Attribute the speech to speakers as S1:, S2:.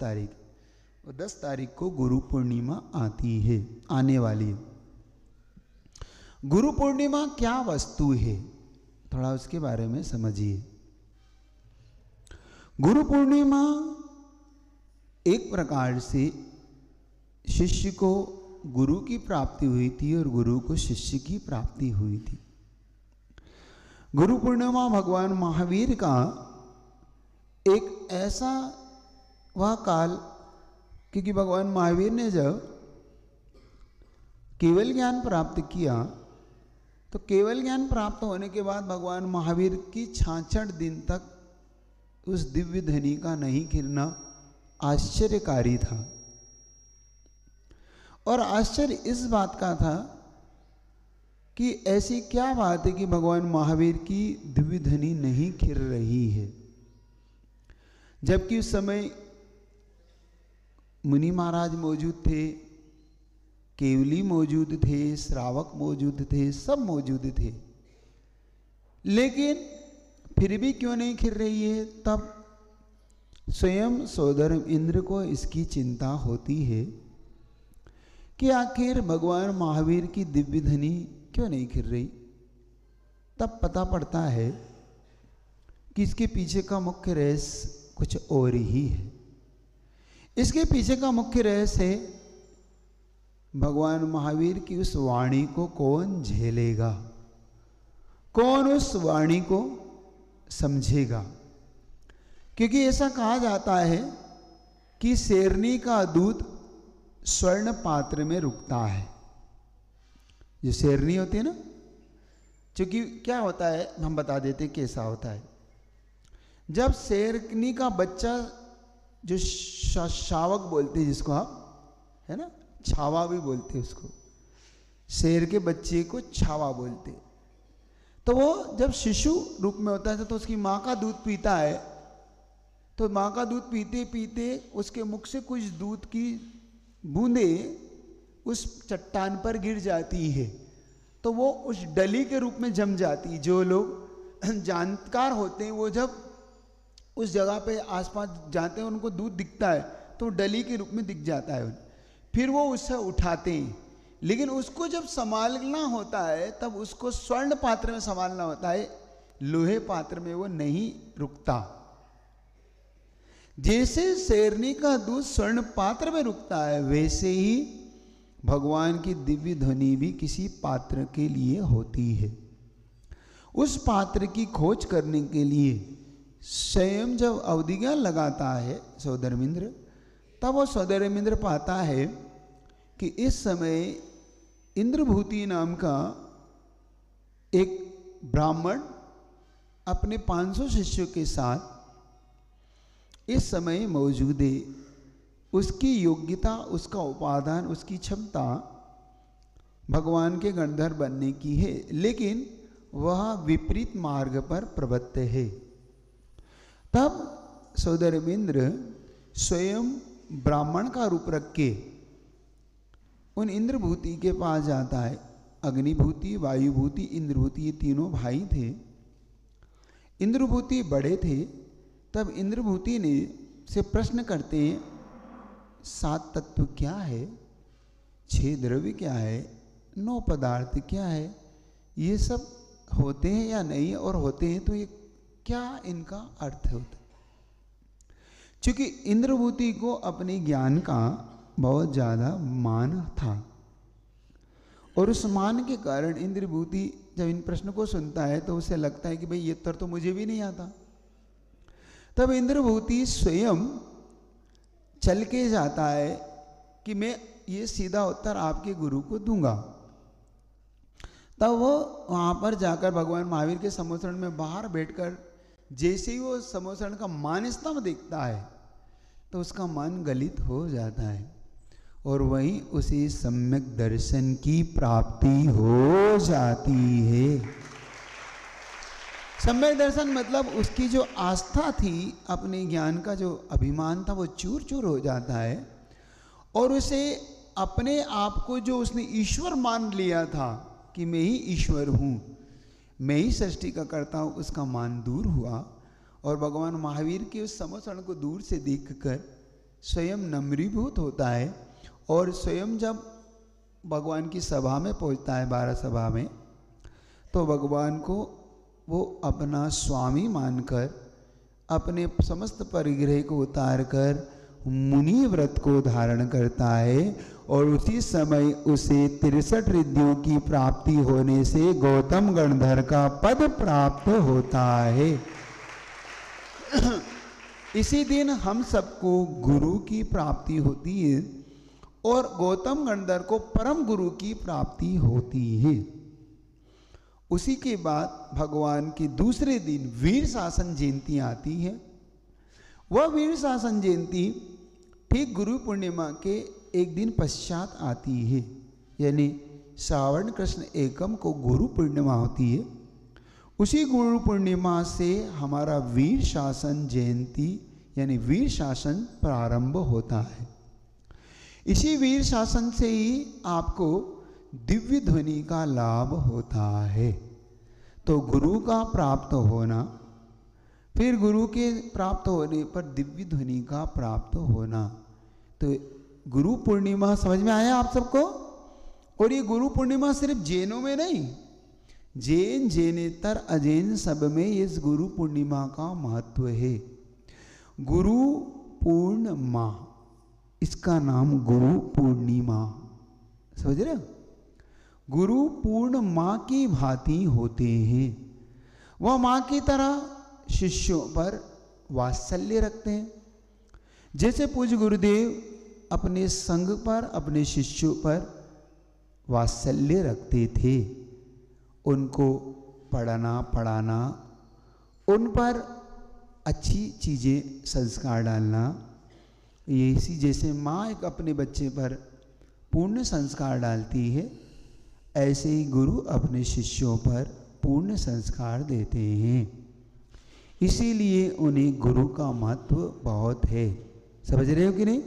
S1: तारीख, और 10 तारीख को गुरु पूर्णिमा आती है, आने वाली है। गुरु पूर्णिमा क्या वस्तु है, थोड़ा उसके बारे में समझिए। गुरु पूर्णिमा एक प्रकार से शिष्य को गुरु की प्राप्ति हुई थी और गुरु को शिष्य की प्राप्ति हुई थी। गुरु पूर्णिमा भगवान महावीर का एक ऐसा वह काल, क्योंकि भगवान महावीर ने जब केवल ज्ञान प्राप्त किया तो केवल ज्ञान प्राप्त होने के बाद भगवान महावीर की 66 दिन तक उस दिव्य धनी का नहीं गिरना आश्चर्यकारी था। और आश्चर्य इस बात का था कि ऐसी क्या बात है कि भगवान महावीर की दिव्य धनी नहीं खिर रही है, जबकि उस समय मुनि महाराज मौजूद थे, केवली मौजूद थे, श्रावक मौजूद थे, सब मौजूद थे, लेकिन फिर भी क्यों नहीं खिर रही है। तब स्वयं सोदर इंद्र को इसकी चिंता होती है कि आखिर भगवान महावीर की दिव्य धनी क्यों नहीं खिर रही। तब पता पड़ता है कि इसके पीछे का मुख्य रहस्य कुछ और ही है। इसके पीछे का मुख्य रहस्य है भगवान महावीर की उस वाणी को कौन झेलेगा, कौन उस वाणी को समझेगा। क्योंकि ऐसा कहा जाता है कि शेरनी का दूध स्वर्ण पात्र में रुकता है। जो शेरनी होती है ना, क्योंकि क्या होता है हम बता देते कैसा होता है। जब शेरनी का बच्चा, जो शावक बोलते हैं जिसको आप, है ना, छावा भी बोलते हैं उसको, शेर के बच्चे को छावा बोलते। तो वो जब शिशु रूप में होता है तो उसकी माँ का दूध पीता है, तो माँ का दूध पीते पीते उसके मुख से कुछ दूध की बूंदे उस चट्टान पर गिर जाती है, तो वो उस डली के रूप में जम जाती। जो लोग जानकार होते हैं वो जब उस जगह पे आसपास जाते हैं उनको दूध दिखता है तो डली के रूप में दिख जाता है, फिर वो उससे उठाते हैं। लेकिन उसको जब संभालना होता है तब उसको स्वर्ण पात्र में संभालना होता है, लोहे पात्र में वो नहीं रुकता। जैसे शेरनी का दूध स्वर्ण पात्र में रुकता है, वैसे ही भगवान की दिव्य ध्वनि भी किसी पात्र के लिए होती है। उस पात्र की खोज करने के लिए स्वयं जब अवधिज्ञान लगाता है सौधर्मेंद्र, तब वो सौधर्मेंद्र पाता है कि इस समय इंद्रभूति नाम का एक ब्राह्मण अपने 500 शिष्यों के साथ इस समय मौजूद है। उसकी योग्यता, उसका उपादान, उसकी क्षमता भगवान के गणधर बनने की है, लेकिन वह विपरीत मार्ग पर प्रवृत्त है। तब सौधर्मेंद्र स्वयं ब्राह्मण का रूप रख के उन इंद्रभूति के पास जाता है। अग्निभूति, वायुभूति, इंद्रभूति, ये तीनों भाई थे। इंद्रभूति बड़े थे। तब इंद्रभूति ने से प्रश्न करते हैं, 7 तत्व क्या है, 6 द्रव्य क्या है, 9 पदार्थ क्या है, ये सब होते हैं या नहीं, और होते हैं तो ये क्या इनका अर्थ होता है। क्योंकि इंद्रभूति को अपने ज्ञान का बहुत ज़्यादा मान था, और उस मान के कारण इंद्रभूति जब इन प्रश्न को सुनता है तो उसे लगता है कि भाई ये उत्तर तो मुझे भी नहीं आता। तब इंद्रभूति स्वयं चल के जाता है कि मैं ये सीधा उत्तर आपके गुरु को दूंगा। तब वो वहाँ पर जाकर भगवान महावीर के समोसरण में बाहर बैठकर जैसे ही वो समोसरण का मान स्तंभ देखता है तो उसका मन गलित हो जाता है, और वहीं उसे सम्यक दर्शन की प्राप्ति हो जाती है। सम्यक दर्शन मतलब उसकी जो आस्था थी, अपने ज्ञान का जो अभिमान था, वो चूर चूर हो जाता है, और उसे अपने आप को जो उसने ईश्वर मान लिया था कि मैं ही ईश्वर हूँ, मैं ही सृष्टि का करता हूँ, उसका मान दूर हुआ। और भगवान महावीर के उस समोसरण को दूर से देखकर स्वयं नम्रीभूत होता है और स्वयं जब भगवान की सभा में पहुंचता है, 12 सभा में, तो भगवान को वो अपना स्वामी मानकर अपने समस्त परिग्रह को उतार कर मुनि व्रत को धारण करता है और उसी समय उसे 63 रिद्धियों की प्राप्ति होने से गौतम गणधर का पद प्राप्त होता है। इसी दिन हम सबको गुरु की प्राप्ति होती है और गौतम गणधर को परम गुरु की प्राप्ति होती है। उसी के बाद भगवान के दूसरे दिन वीर शासन जयंती आती है। वह वीर शासन जयंती ठीक गुरु पूर्णिमा के एक दिन पश्चात आती है, यानी श्रावण कृष्ण एकम को गुरु पूर्णिमा होती है। उसी गुरु पूर्णिमा से हमारा वीर शासन जयंती यानी वीर शासन प्रारंभ होता है। इसी वीर शासन से ही आपको दिव्य ध्वनि का लाभ होता है। तो गुरु का प्राप्त होना, फिर गुरु के प्राप्त होने पर दिव्य ध्वनि का प्राप्त होना, तो गुरु पूर्णिमा समझ में आया आप सबको। और ये गुरु पूर्णिमा सिर्फ जैनों में नहीं, जैन जैनेतर अजैन सब में इस गुरु पूर्णिमा का महत्व है। गुरु पूर्णिमा, इसका नाम गुरु पूर्णिमा, समझ रहे हो। गुरु पूर्ण माँ की भांति होते हैं। वह माँ की तरह शिष्यों पर वात्सल्य रखते हैं। जैसे पूज्य गुरुदेव अपने संग पर, अपने शिष्यों पर वात्सल्य रखते थे, उनको पढ़ाना पढ़ाना, उन पर अच्छी चीज़ें संस्कार डालना, ये इसी जैसे माँ एक अपने बच्चे पर पूर्ण संस्कार डालती है, ऐसे ही गुरु अपने शिष्यों पर पूर्ण संस्कार देते हैं। इसीलिए उन्हें गुरु का महत्व बहुत है। समझ रहे हो कि नहीं।